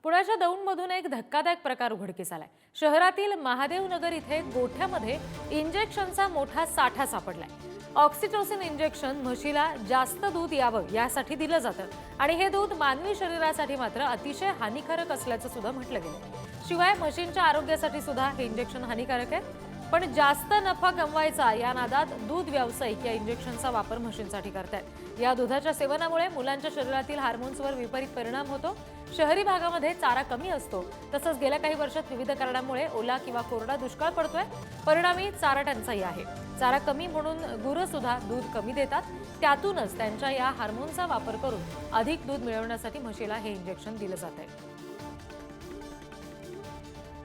पुण्याच्या दौंडमधून एक धक्कादायक प्रकार उघडकीस आलाय। शहरातील महादेव नगर इथे गोठ्यामध्ये इंजेक्शनचा मोठा साठा सापडलाय। ऑक्सिटोसिन इंजेक्शन म्हशीला जास्त दूध यावं यासाठी दिलं जातं आणि हे दूध मानवी शरीरासाठी मात्र अतिशय हानिकारक असल्याचं सुद्धा म्हटलं गेलं। शिवाय म्हशींच्या आरोग्यासाठी सुद्धा हे इंजेक्शन हानिकारक आहे। पण जास्त नफा कमवायचा या नादात दूध व्यावसायिक या इंजेक्शनचा वापर म्हशींसाठी करतात। या दुधाच्या सेवनामुळे मुलांच्या शरीरातील हार्मोन्सवर विपरीत परिणाम होतो। शहरी भागामध्ये चारा कमी असतो, तसंच गेल्या काही वर्षात विविध कारणांमुळे ओला किंवा कोरडा दुष्काळ पडतोय। परिणामी चारा टंचाई आहे। चारा कमी म्हणून गुरं सुद्धा दूध कमी देतात। त्यातूनच त्यांच्या या हार्मोनचा वापर करून अधिक दूध मिळवण्यासाठी म्हशीला हे इंजेक्शन दिलं जात आहे।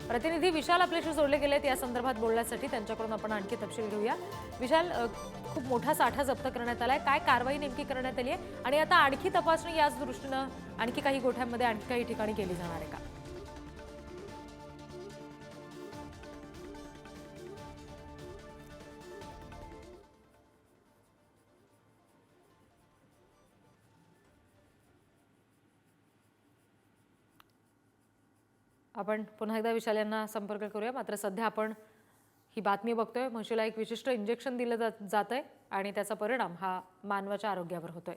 प्रतिनिधी विशाल आपल्याशी जोडले गेलेत या संदर्भात बोलण्यासाठी। त्यांच्याकडून आपण आणखी तपशील घेऊया। विशाल, खूप मोठा साठा जप्त करण्यात आलाय, काय कारवाई नेमकी करण्यात आली आहे आणि आता आणखी तपासणी याच दृष्टीने आणखी काही गोठ्यांमध्ये आणखी काही ठिकाणी केली जाणार आहे का? आपण पुन्हा एकदा विशाल यांना संपर्क करूया। मात्र सध्या आपण ही बातमी बघतोय, म्हशीला एक विशिष्ट इंजेक्शन दिलं जातंय आणि त्याचा परिणाम हा मानवाच्या आरोग्यावर होतोय।